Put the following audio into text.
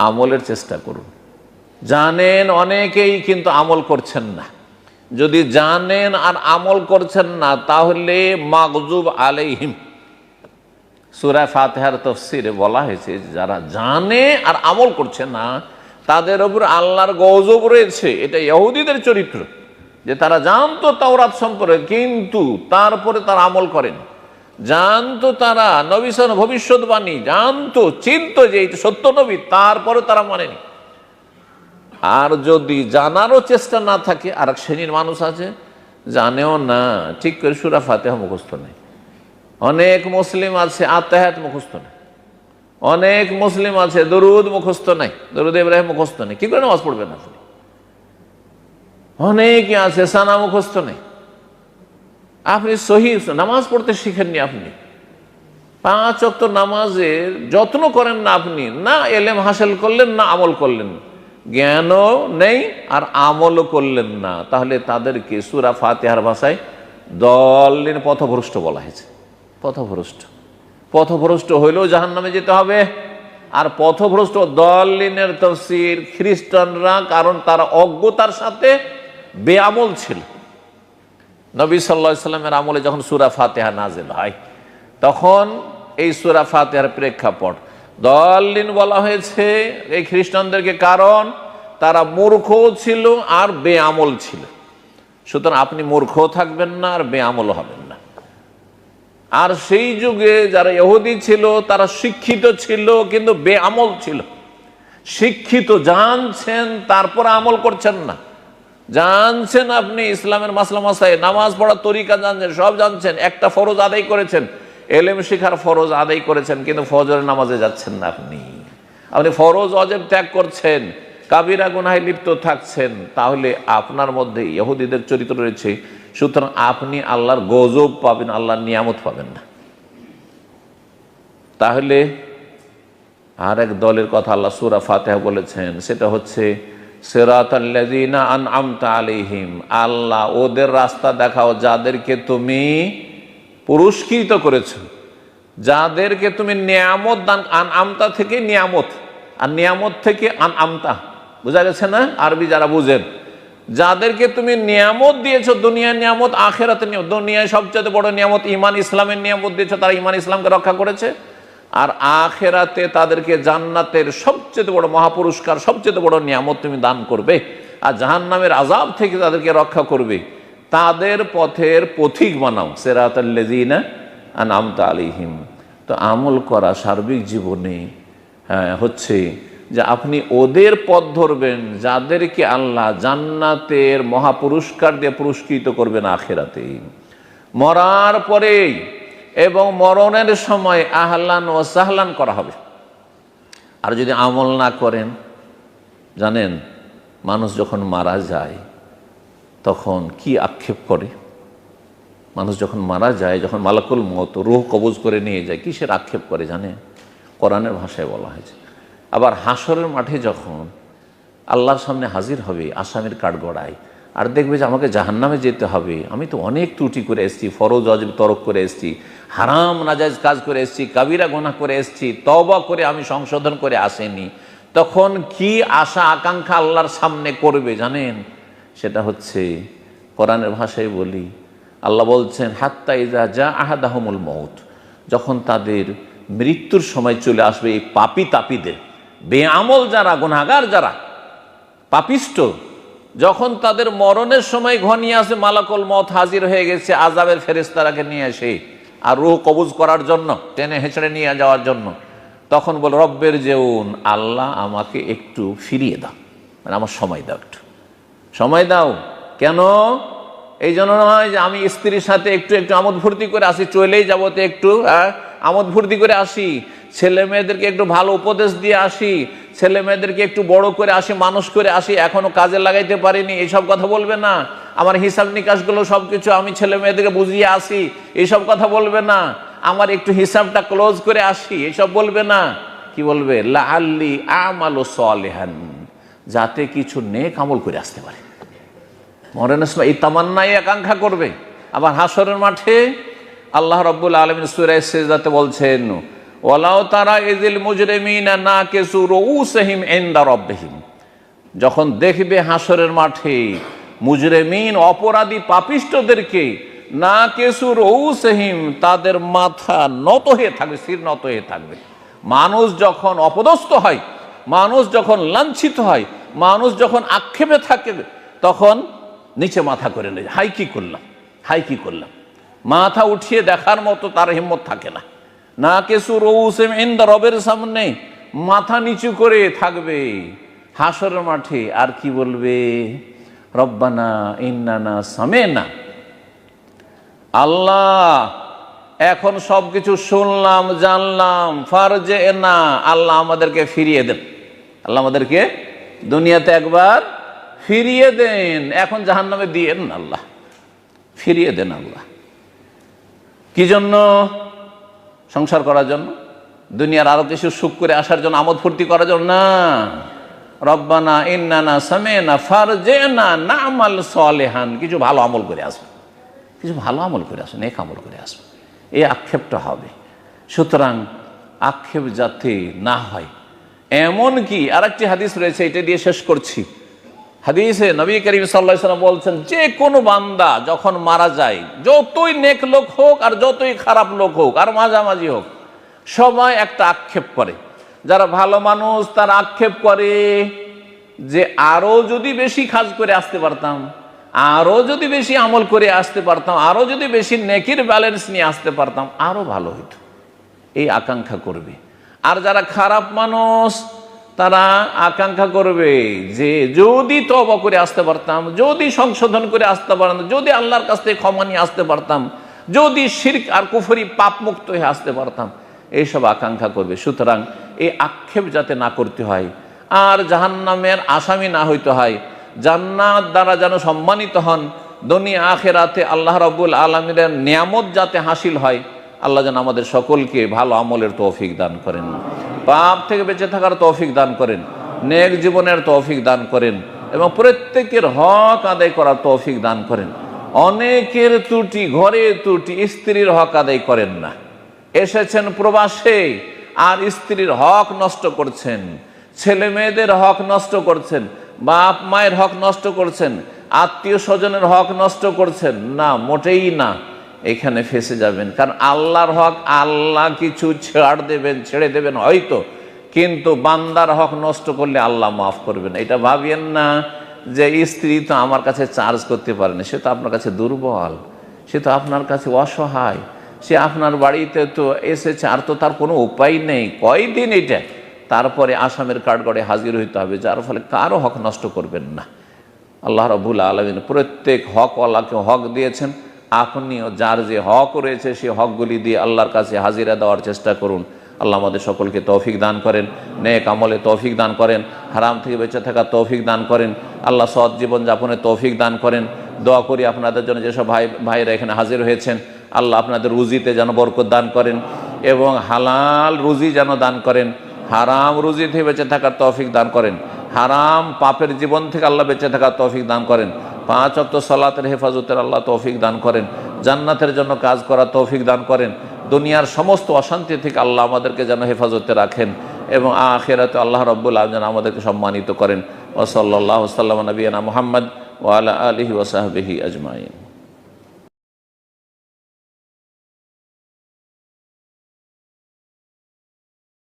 আমলের চেষ্টা করুন। জানেন অনেকেই কিন্তু আমল করছেন না। যদি জানেন আর আমল করছেন না তাহলে মাগজুব আলাইহিম, সূরা ফাতিহার তাফসীরে বলা হয়েছে যারা জানে আর আমল করছে না তাদের উপর আল্লাহর গজব রয়েছে। এটা ইহুদিদের চরিত্র, যে তারা জানতো তাওরাত সম্পর্কে কিন্তু তারপরে তারা আমল করেন। জানতো তারা নবী সাল্লাল্লাহু ভবিষ্যৎবাণী জানতো, চিনতো যে এটা সত্য নবী, তারপরে তারা মানেনি। আর যদি জানারও চেষ্টা না থাকে, আর এক শ্রেণীর মানুষ আছে জানেও না, ঠিক করে সূরা ফাতিহা মুখস্থ নেই। অনেক মুসলিম আছে আত্তাহিয়াত মুখস্থ নেই, অনেক মুসলিম আছে দরুদ মুখস্থ নাই, দরুদ ইব্রাহিম মুখস্থ নেই। কি করে নামাজ পড়বেন আপনি? অনেকে আছে সানা মুখস্থ নেই। আপনি সহি নামাজ পড়তে শিখেননি, আপনি 5 ওয়াক্ত নামাজের যত্ন করেন না, আপনি না এলেম হাসিল করলেন না আমল করলেন, জ্ঞানও নেই আর আমলও করলেন না, তাহলে তাদেরকে সূরা ফাতিহার ভাষায় দলিন পথভ্রষ্ট বলা হয়েছে। পথভ্রষ্ট, পথভ্রষ্ট হইলেও জাহান্নামে যেতে হবে। আর পথভ্রষ্ট দলিনের তাফসীর খ্রিস্টানরা, কারণ তারা অজ্ঞতার সাথে বেআমল ছিল। নবী সাল্লাল্লাহু আলাইহি সাল্লামের আমলে যখন সূরা ফাতিহা নাযিল হয় তখন এই সূরা ফাতিহার প্রেক্ষাপট দলিন বলা হয়েছে এই খ্রিস্টানদেরকে, কারণ তারা মূর্খ ছিল আর বেআমল ছিল। সুতরাং আপনি মূর্খও থাকবেন না আর বেআমল হবেন না। আর সেই যুগে যারা ইহুদি ছিল তারা শিক্ষিত ছিল কিন্তু বেআমল ছিল। শিক্ষিত, জানছেন তারপর আমল করছেন না। জানছেন আপনি ইসলামের মাসলা মাসাইল, নামাজ পড়ার তরিকা জানছেন, সব জানছেন, একটা ফরজ আদায় করেছেন, এলেম শিখার ফরজ আদায় করেছেন, কিন্তু ফজরের নামাজে যাচ্ছেন না। আপনি ফরজ ওয়াজিব ত্যাগ করছেন, কাবিরা গুনাহে লিপ্ত থাকছেন, তাহলে আপনার মধ্যে ইহুদিদের চরিত্র রয়েছে। সুতরাং আপনি আল্লাহর গজব পাবেন, আল্লাহর নিয়ামত পাবেন না। তাহলে আর এক দলের কথা আল্লাহ সূরা ফাতিহা বলেছেন, সেটা হচ্ছে সিরাতাল্লাযীনা আনআমতা আলাইহিম। আল্লাহ ওদের রাস্তা দেখাও যাদেরকে তুমি পুরস্কৃত করেছো, যাদেরকে তুমি নিয়ামত দান। আনআমতা থেকে নিয়ামত, আর নিয়ামত থেকে আনআমতা, বোঝা গেছে না? আরবি যারা বুঝেন, যাদেরকে তুমি নিয়ামত দিয়েছো, দুনিয়ার নিয়ামত, আখিরাতের নিয়ামত। দুনিয়ায় সবচেয়ে বড় নিয়ামত ঈমান ইসলামের নিয়ামত দিয়েছো, তারা ঈমান ইসলামকে রক্ষা করেছে। আর আখিরাতে তাদেরকে জান্নাতের সবচেয়ে বড় মহাপুরস্কার, সবচেয়ে বড় নিয়ামত তুমি দান করবে, আর জাহান্নামের আযাব থেকে তাদেরকে রক্ষা করবে। তাদের পথের পথিক বানাও, সিরাতাল্লাযীনা আনআমতা আলাইহিম। তো আমল করা সার্বিক জীবনে হচ্ছে যে আপনি ওদের পথ ধরবেন যাদেরকে আল্লাহ জান্নাতের মহাপুরস্কার দিয়ে পুরস্কৃত করবেন আখিরাতে, মরার পরেই, এবং মরণের সময় আহলান ও সাহলান করা হবে। আর যদি আমল না করেন, জানেন মানুষ যখন মারা যায় তখন কি আক্ষেপ করে? মানুষ যখন মারা যায়, যখন মালাকুল মওত রূহ কবজ করে নিয়ে যায়, কিসের আক্ষেপ করে জানেন? কোরআনের ভাষায় বলা হয়েছে। আবার হাসরের মাঠে যখন আল্লাহর সামনে হাজির হবে আসামির কাঠগড়ায়, আর দেখবে যে আমাকে জাহান্নামে যেতে হবে, আমি তো অনেক ত্রুটি করে এসেছি, ফরজ ওয়াজিব তরক করে এসেছি, হারাম নাজায়েজ কাজ করে এসেছি, কাবিরা গুনাহ করে এসেছি, তওবা করে আমি সংশোধন করে আসেনি, তখন কি আশা আকাঙ্ক্ষা আল্লাহর সামনে করবে জানেন? সেটা হচ্ছে কোরআনের ভাষায় বলি, আল্লাহ বলছেন হাত্তা ইযা জা আহাদাহুমুল মউত, যখন তাদের মৃত্যুর সময় চলে আসবে এই পাপী তাপীদের, বেআমল যারা, গুনাহগার যারা, পাপিষ্ট, যখন তাদের মরণের সময় ঘনিয়ে আসে, মালাকুল মওত হাজির হয়ে গেছে আযাবের ফেরেশতারাকে নিয়ে এসে আর রূহ কবজ করার জন্য, টেনে হেঁচড়ে নিয়ে যাওয়ার জন্য, তখন বল রব্বের যেউন, আল্লাহ আমাকে একটু ফিরিয়ে দাও, মানে আমার সময় দাও, একটু সময় দাও। কেন? এই জন্য নয় যে আমি স্ত্রীর সাথে একটু একটু আমোদ ফুর্তি করে আসি, চলেই যাবো তো একটু আমোদ ফুর্তি করে আসি, ছেলে মেয়েদেরকে একটু ভালো উপদেশ দিয়ে আসি, ছেলে মেয়েদেরকে একটু বড় করে আসি, মানুষ করে আসি, এখনো কাজে লাগাইতে পারিনি, এইসব কথা বলবে না। আমার হিসাব নিকাশগুলো সবকিছু আমি ছেলে মেয়েদেরকে বুঝিয়ে আসি, এইসব কথা বলবে না। আমার একটু হিসাবটা ক্লোজ করে আসি, এইসব বলবে না। কি বলবে? লাআল্লি আমালু সালিহান, যাতে কিছু নেক আমল করে আসতে পারে। মরণের সময় এই তামান্নাই আকাঙ্ক্ষা করবে। আবার হাসরের মাঠে আল্লাহ রাব্বুল আলামিন সূরা সিজদাতে বলছেন ওয়ালাউ তারা ইযিল মুজরিমিনা নাকিসু রুউসিহিম ইনদা রাব্বিহিম, যখন দেখবে হাসরের মাঠে মুজরিমিন অপরাধী পাপিষ্ঠদেরকে নাকিসু রুউসিহিম, তাদের মাথা নত হয়ে থাকবে, শির নত হয়ে থাকবে। মানুষ যখন অপদস্থ হয়, মানুষ যখন লাঞ্ছিত হয়, মানুষ যখন আক্ষেপে থাকে, তখন নিচে মাথা করে নেয়, হাই কি করলাম, হাই কি করলাম। মাথা উঠিয়ে দেখার মতো তার হিম্মত থাকে না। নাকিসু রুউসিহিম ইনদা রবের সামনে মাথা নিচু করে থাকবে হাসরের মাঠে। আর কি বলবে? রব্বানা ইন্নানা সামি'না, আল্লাহ এখন সবকিছু শুনলাম জানলাম, ফারজি'না, আল্লাহ আমাদেরকে ফিরিয়ে দেন, আল্লাহ আমাদেরকে দুনিয়াতে একবার ফিরিয়ে দেন, এখন জাহান্নামে দিয়েন না, আল্লাহ ফিরিয়ে দেন। আল্লাহ কি জন্য? সংসার করার জন্য, দুনিয়ার আরো কিছু সুখ করে আসার জন্য, আমোদ ফুর্তি করার জন্য না। রব্বানা ইন্নানা সামি'না ফারজি'না না'মাল সালিহান, কিছু ভালো আমল করে আসবে, কিছু ভালো আমল করে আসবে, নেক আমল করে আসবে, এই আক্ষেপটা হবে। সুতরাং আক্ষেপ যাতে না হয়। এমন কি আরেকটি হাদিস রয়েছে, এটা দিয়ে শেষ করছি। হাদিসে নবী করিম সাল্লাল্লাহু আলাইহি ওয়াসাল্লাম বলছেন, যে কোনো বান্দা যখন মারা যায়, যতই নেক লোক হোক আর যতই খারাপ লোক হোক আর মাঝামাঝি হোক, সবাই একটা আক্ষেপ করে। যারা ভালো মানুষ তারা আক্ষেপ করে যে আরো যদি বেশি কাজ করে আসতে পারতাম, আরো যদি বেশি আমল করে আসতে পারতাম, আরো যদি বেশি নেকির ব্যালেন্স নিয়ে আসতে পারতাম, আরো ভালো হইতো, এই আকাঙ্ক্ষা করবে। আর যারা খারাপ মানুষ তারা আকাঙ্ক্ষা করবে যে যদি তওবা করে আসতে পারতাম, যদি সংশোধন করে আসতে পারতাম, যদি আল্লাহর কাছ থেকে ক্ষমা নিয়ে আসতে পারতাম, যদি শিরক আর কুফরি পাপ মুক্ত হয়ে আসতে পারতাম, এইসব আকাঙ্ক্ষা করবে। সুতরাং এই আক্ষেপ যাতে না করতে হয়, আর জাহান্নামের আসামি না হইতে হয়, জান্নাত দ্বারা যেন সম্মানিত হন, দুনিয়া আখিরাতে আল্লাহ রাব্বুল আলামিনের নিয়ামত যাতে হাসিল হয়, আল্লাহ যেন আমাদের সকলকে ভালো আমলের তৌফিক দান করেন, পাপ থেকে বেঁচে থাকার তৌফিক দান করেন, নেক জীবনের তৌফিক দান করেন, এবং প্রত্যেকের হক আদায় করার তৌফিক দান করেন। অনেকের ত্রুটি, ঘরে ত্রুটি, স্ত্রীর হক আদায় করেন না, এসেছেন প্রবাসে আর স্ত্রীর হক নষ্ট করছেন, ছেলে মেয়েদের হক নষ্ট করছেন, বাপ মায়ের হক নষ্ট করছেন, আত্মীয় স্বজনের হক নষ্ট করছেন, না, মোটেই না, এখানে ফেসে যাবেন। কারণ আল্লাহর হক আল্লাহ কিছু ছেড়ে দেবেন হয়তো, কিন্তু বান্দার হক নষ্ট করলে আল্লাহ মাফ করবেন। এটা ভাবিয়েন না যে স্ত্রী তো আমার কাছে চার্জ করতে পারে না, সে তো আপনার কাছে দুর্বল, সে তো আপনার কাছে অসহায়, সে আপনার বাড়িতে তো এসেছে, আর তো তার কোনো উপায় নেই, কয়দিন এটা, তারপরে আসামের কাঠগড়ে হাজির হইতে হবে, যার ফলে কারো হক নষ্ট করবেন না। আল্লাহ রাব্বুল আলামিন প্রত্যেক হকওয়ালাকে হক দিয়েছেন, আপনিও যার যে হক রয়েছে সেই হকগুলি দিয়ে আল্লাহর কাছে হাজিরা দেওয়ার চেষ্টা করুন। আল্লাহ আমাদের সকলকে তৌফিক দান করেন, নেক আমলে তৌফিক দান করেন, হারাম থেকে বেঁচে থাকার তৌফিক দান করেন, আল্লাহ সৎ জীবন যাপনের তৌফিক দান করেন। দোয়া করি আপনাদের জন্য যেসব ভাইরা এখানে হাজির হয়েছেন, আল্লাহ আপনাদের রুজিতে যেন বরকত দান করেন এবং হালাল রুজি যেন দান করেন, হারাম রুজি থেকে বেঁচে থাকার তৌফিক দান করেন, হারাম পাপের জীবন থেকে আল্লাহ বেঁচে থাকার তৌফিক দান করেন, 5 ওয়াক্ত সালাতের হেফাজতের আল্লাহ তৌফিক দান করেন, জান্নাতের জন্য কাজ করার তৌফিক দান করেন, দুনিয়ার সমস্ত অশান্তি থেকে আল্লাহ আমাদেরকে যেন হেফাজতে রাখেন, এবং আখিরাতে আল্লাহ রাব্বুল আলামিন যেন আমাদেরকে সম্মানিত করেন। ওয়া সাল্লাল্লাহু সাল্লাম নবিয়ানা মুহাম্মদ ওয়া আলা আলিহি ওয়া সাহবিহি আজমাইন।